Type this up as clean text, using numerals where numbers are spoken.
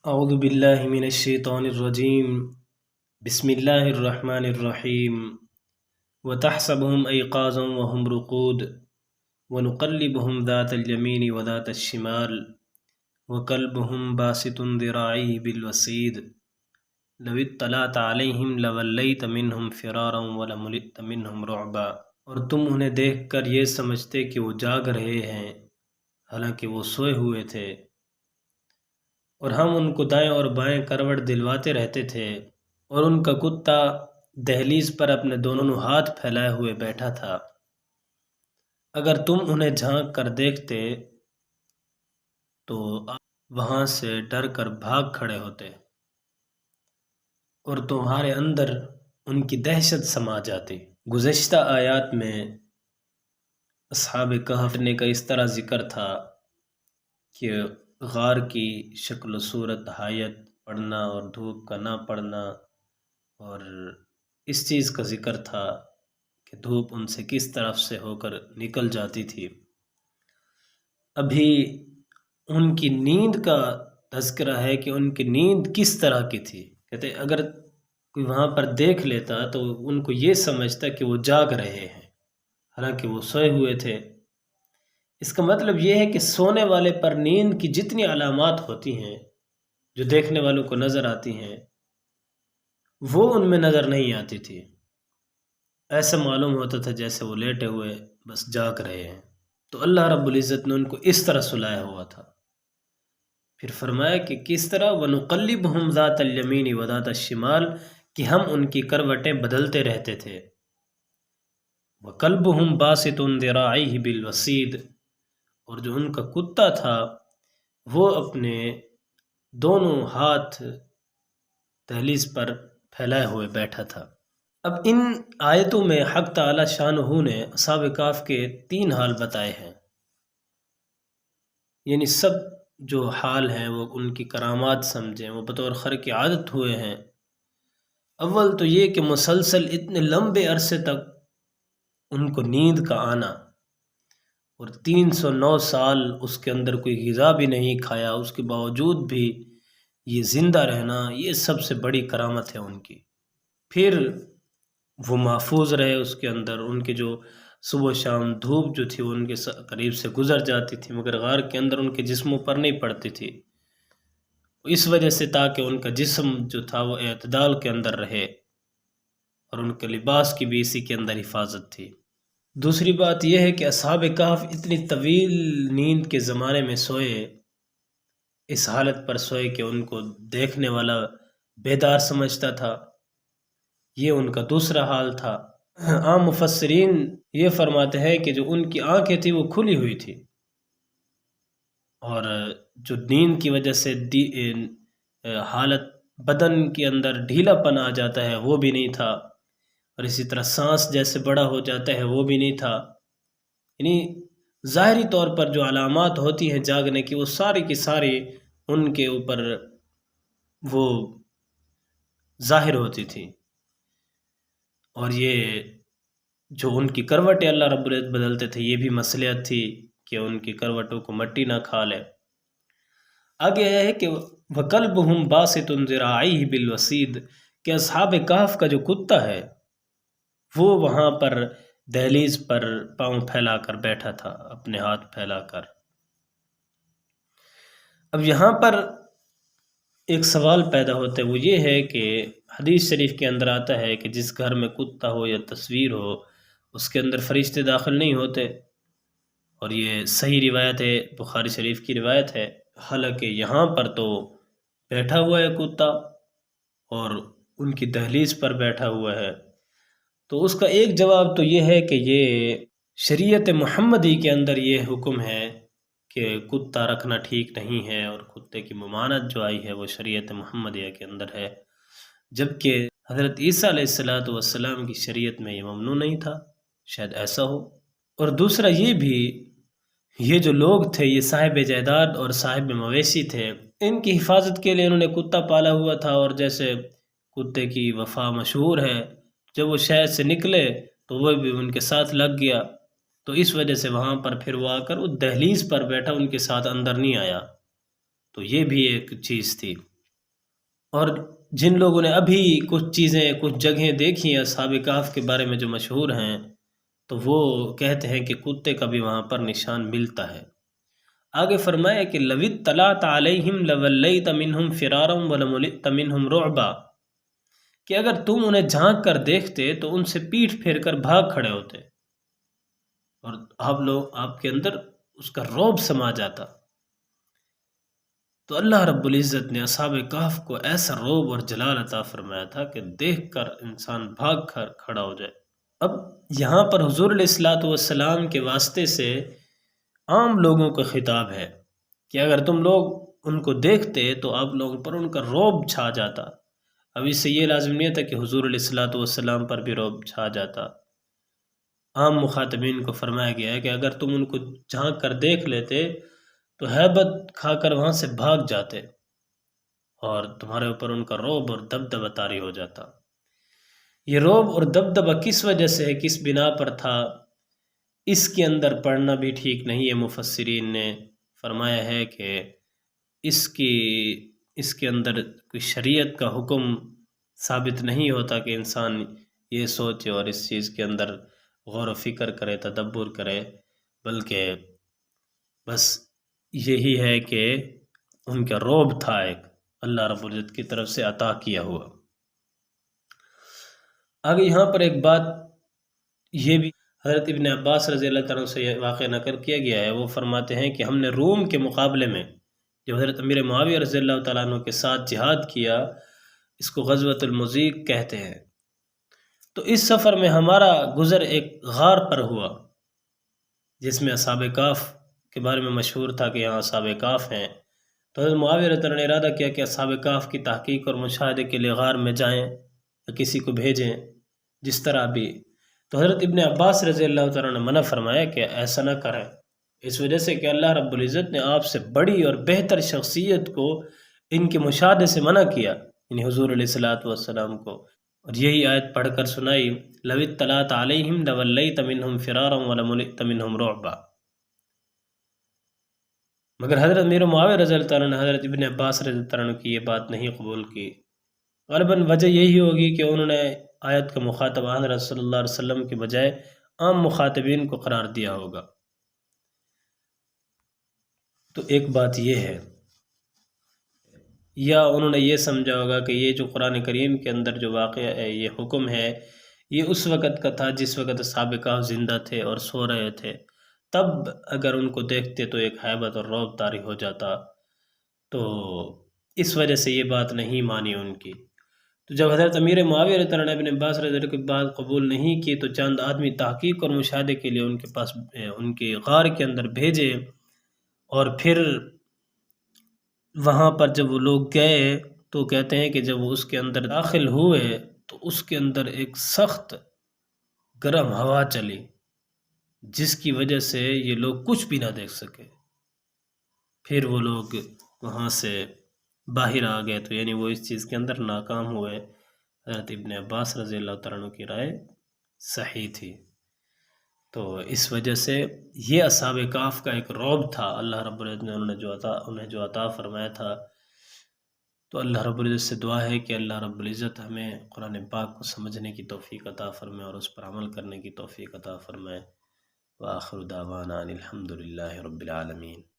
اعوذ باللہ من الشیطان الرجیم بسم اللہ الرحمن الرحیم وتحسبهم ایقاظا وهم رقود ونقلبهم ذات اليمین وذات الشمال وكلبهم باسط ذراعيه بالوسید لو اطلعت علیہم لولیت منهم فرارا ولملئت منهم رعبا۔ اور تم انہیں دیکھ کر یہ سمجھتے کہ وہ جاگ رہے ہیں حالانکہ وہ سوئے ہوئے تھے، اور ہم ان کو دائیں اور بائیں کروٹ دلواتے رہتے تھے، اور ان کا کتا دہلیز پر اپنے دونوں ہاتھ پھیلائے ہوئے بیٹھا تھا۔ اگر تم انہیں جھانک کر دیکھتے تو وہاں سے ڈر کر بھاگ کھڑے ہوتے اور تمہارے اندر ان کی دہشت سما جاتی۔ گزشتہ آیات میں اصحاب کہف نے کا اس طرح ذکر تھا کہ غار کی شکل و صورت، حایت پڑھنا اور دھوپ کا نہ پڑھنا، اور اس چیز کا ذکر تھا کہ دھوپ ان سے کس طرف سے ہو کر نکل جاتی تھی۔ ابھی ان کی نیند کا تذکرہ ہے کہ ان کی نیند کس طرح کی تھی۔ کہتے اگر کوئی وہاں پر دیکھ لیتا تو ان کو یہ سمجھتا کہ وہ جاگ رہے ہیں حالانکہ وہ سوئے ہوئے تھے۔ اس کا مطلب یہ ہے کہ سونے والے پر نیند کی جتنی علامات ہوتی ہیں جو دیکھنے والوں کو نظر آتی ہیں وہ ان میں نظر نہیں آتی تھی۔ ایسا معلوم ہوتا تھا جیسے وہ لیٹے ہوئے بس جاگ رہے ہیں۔ تو اللہ رب العزت نے ان کو اس طرح سلایا ہوا تھا۔ پھر فرمایا کہ کس طرح وَنُقَلِّبُهُمْ ذَاتَ الْيَمِينِ وَذَاتَ الشِّمَالِ، کہ ہم ان کی کروٹیں بدلتے رہتے تھے۔ وَكَلْبُهُمْ بَاسِطٌ ذِرَاعَيْهِ بِالْوَسِيدِ، اور جو ان کا کتا تھا وہ اپنے دونوں ہاتھ دہلیز پر پھیلائے ہوئے بیٹھا تھا۔ اب ان آیتوں میں حق تعالی شانہ نے اصحاب کہف کے 3 حال بتائے ہیں، یعنی سب جو حال ہیں وہ ان کی کرامات سمجھیں، وہ بطور خرق عادت ہوئے ہیں۔ اول تو یہ کہ مسلسل اتنے لمبے عرصے تک ان کو نیند کا آنا، اور 309 سال اس کے اندر کوئی غذا بھی نہیں کھایا، اس کے باوجود بھی یہ زندہ رہنا، یہ سب سے بڑی کرامت ہے ان کی۔ پھر وہ محفوظ رہے اس کے اندر، ان کے جو صبح و شام دھوپ جو تھی وہ ان کے قریب سے گزر جاتی تھی مگر غار کے اندر ان کے جسموں پر نہیں پڑتی تھی، اس وجہ سے تاکہ ان کا جسم جو تھا وہ اعتدال کے اندر رہے، اور ان کے لباس کی بھی اسی کے اندر حفاظت تھی۔ دوسری بات یہ ہے کہ اصحاب کہف اتنی طویل نیند کے زمانے میں سوئے، اس حالت پر سوئے کہ ان کو دیکھنے والا بیدار سمجھتا تھا، یہ ان کا دوسرا حال تھا۔ عام مفسرین یہ فرماتے ہیں کہ جو ان کی آنکھیں تھیں وہ کھلی ہوئی تھی، اور جو نیند کی وجہ سے حالت بدن کے اندر ڈھیلا پن آ جاتا ہے وہ بھی نہیں تھا، اور اسی طرح سانس جیسے بڑا ہو جاتا ہے وہ بھی نہیں تھا۔ یعنی ظاہری طور پر جو علامات ہوتی ہیں جاگنے کی وہ ساری کی ساری ان کے اوپر وہ ظاہر ہوتی تھی، اور یہ جو ان کی کروٹیں اللہ رب العزت بدلتے تھے یہ بھی مصلحت تھی کہ ان کی کروٹوں کو مٹی نہ کھا لے۔ آگے یہ ہے کہ وَكَلْبُهُمْ بَاسِطٌ ذِرَاعَيْهِ بِالْوَسِيدِ، کہ اصحاب کہف کا جو کتا ہے وہ وہاں پر دہلیز پر پاؤں پھیلا کر بیٹھا تھا، اپنے ہاتھ پھیلا کر۔ اب یہاں پر ایک سوال پیدا ہوتا ہے، وہ یہ ہے کہ حدیث شریف کے اندر آتا ہے کہ جس گھر میں کتا ہو یا تصویر ہو اس کے اندر فرشتے داخل نہیں ہوتے، اور یہ صحیح روایت ہے، بخاری شریف کی روایت ہے۔ حالانکہ یہاں پر تو بیٹھا ہوا ہے کتا اور ان کی دہلیز پر بیٹھا ہوا ہے، تو اس کا ایک جواب تو یہ ہے کہ یہ شریعت محمدی کے اندر یہ حکم ہے کہ کتا رکھنا ٹھیک نہیں ہے، اور کتے کی ممانعت جو آئی ہے وہ شریعت محمدیہ کے اندر ہے، جبکہ حضرت عیسیٰ علیہ السلام کی شریعت میں یہ ممنوع نہیں تھا، شاید ایسا ہو۔ اور دوسرا یہ بھی، یہ جو لوگ تھے یہ صاحب جائیداد اور صاحب مویشی تھے، ان کی حفاظت کے لیے انہوں نے کتا پالا ہوا تھا، اور جیسے کتے کی وفا مشہور ہے، جب وہ شہر سے نکلے تو وہ بھی ان کے ساتھ لگ گیا، تو اس وجہ سے وہاں پر پھر وہ آ کر وہ دہلیز پر بیٹھا، ان کے ساتھ اندر نہیں آیا، تو یہ بھی ایک چیز تھی۔ اور جن لوگوں نے ابھی کچھ چیزیں کچھ جگہیں دیکھی ہیں اصحاب کہف کے بارے میں جو مشہور ہیں، تو وہ کہتے ہیں کہ کتے کا بھی وہاں پر نشان ملتا ہے۔ آگے فرمایا کہ لو اطلعت علیہم لولیت منہم فرارا ولملئت منہم رعبا، کہ اگر تم انہیں جھانک کر دیکھتے تو ان سے پیٹھ پھیر کر بھاگ کھڑے ہوتے، اور آپ کے اندر اس کا رعب سما جاتا۔ تو اللہ رب العزت نے اصحاب کہف کو ایسا رعب اور جلال عطا فرمایا تھا کہ دیکھ کر انسان بھاگ کر کھڑا ہو جائے۔ اب یہاں پر حضور علیہ الصلوۃ والسلام کے واسطے سے عام لوگوں کا خطاب ہے کہ اگر تم لوگ ان کو دیکھتے تو آپ لوگوں پر ان کا رعب چھا جاتا۔ اب اس سے یہ لازم نہیں تھا کہ حضور علیہ الصلوۃ والسلام پر بھی رعب چھا جاتا۔ عام مخاطبین کو فرمایا گیا ہے کہ اگر تم ان کو جھانک کر دیکھ لیتے تو ہیبت کھا کر وہاں سے بھاگ جاتے، اور تمہارے اوپر ان کا رعب اور دبدبہ طاری ہو جاتا۔ یہ رعب اور دبدبہ کس وجہ سے ہے، کس بنا پر تھا، اس کے اندر پڑھنا بھی ٹھیک نہیں ہے۔ مفسرین نے فرمایا ہے کہ اس کے اندر کوئی شریعت کا حکم ثابت نہیں ہوتا کہ انسان یہ سوچے اور اس چیز کے اندر غور و فکر کرے، تدبر کرے، بلکہ بس یہی ہے کہ ان کا رعب تھا ایک اللہ رب العزت کی طرف سے عطا کیا ہوا۔ آگے یہاں پر ایک بات یہ بھی حضرت ابن عباس رضی اللہ تعالیٰ سے یہ واقعہ نقل کیا گیا ہے، وہ فرماتے ہیں کہ ہم نے روم کے مقابلے میں جو حضرت امیر معاویہ رضی اللہ تعالیٰ عنہ کے ساتھ جہاد کیا، اس کو غزوۃ المضیق کہتے ہیں۔ تو اس سفر میں ہمارا گزر ایک غار پر ہوا جس میں اصحاب کہف کے بارے میں مشہور تھا کہ یہاں اصحاب کہف ہیں۔ تو حضرت معاویہ رضی اللہ عنہ نے ارادہ کیا کہ اصحاب کہف کی تحقیق اور مشاہدے کے لیے غار میں جائیں یا کسی کو بھیجیں، جس طرح بھی۔ تو حضرت ابن عباس رضی اللہ تعالیٰ نے منع فرمایا کہ ایسا نہ کریں، اس وجہ سے کہ اللہ رب العزت نے آپ سے بڑی اور بہتر شخصیت کو ان کے مشاہدے سے منع کیا، یعنی حضور علیہ الصلوۃ والسلام کو، اور یہی آیت پڑھ کر سنائی، لو اطلعت علیہم لولیت منہم فرارا ولملئت منہم رعبا۔ مگر حضرت امیر معاویہ رضی اللہ تعالیٰ نے حضرت ابن عباس رضی اللہ عنہ کی یہ بات نہیں قبول کی۔ غالباً وجہ یہی ہوگی کہ انہوں نے آیت کا مخاطب حضرت صلی اللہ علیہ وسلم کے بجائے عام مخاطبین کو قرار دیا ہوگا۔ تو ایک بات یہ ہے، یا انہوں نے یہ سمجھا ہوگا کہ یہ جو قرآن کریم کے اندر جو واقعہ ہے، یہ حکم ہے، یہ اس وقت کا تھا جس وقت اصحاب کہف زندہ تھے اور سو رہے تھے، تب اگر ان کو دیکھتے تو ایک ہیبت اور رعب طاری ہو جاتا، تو اس وجہ سے یہ بات نہیں مانی ان کی۔ تو جب حضرت امیر معاویہ رضی اللہ عنہ ابن عباس رضی اللہ عنہ کی بات قبول نہیں کی، تو چند آدمی تحقیق اور مشاہدے کے لیے ان کے پاس ان کے غار کے اندر بھیجے، اور پھر وہاں پر جب وہ لوگ گئے تو کہتے ہیں کہ جب وہ اس کے اندر داخل ہوئے تو اس کے اندر ایک سخت گرم ہوا چلی، جس کی وجہ سے یہ لوگ کچھ بھی نہ دیکھ سکے۔ پھر وہ لوگ وہاں سے باہر آ گئے، تو یعنی وہ اس چیز کے اندر ناکام ہوئے۔ حضرت ابن عباس رضی اللہ تعالیٰ عنہ کی رائے صحیح تھی۔ تو اس وجہ سے یہ اصحاب کہف کا ایک رعب تھا اللہ رب العزت نے انہیں جو عطا فرمایا تھا۔ تو اللہ رب العزت سے دعا ہے کہ اللہ رب العزت ہمیں قرآن پاک کو سمجھنے کی توفیق عطا فرمائے اور اس پر عمل کرنے کی توفیق عطا فرمائے۔ وآخر دعوانا ان الحمد للہ رب العالمین۔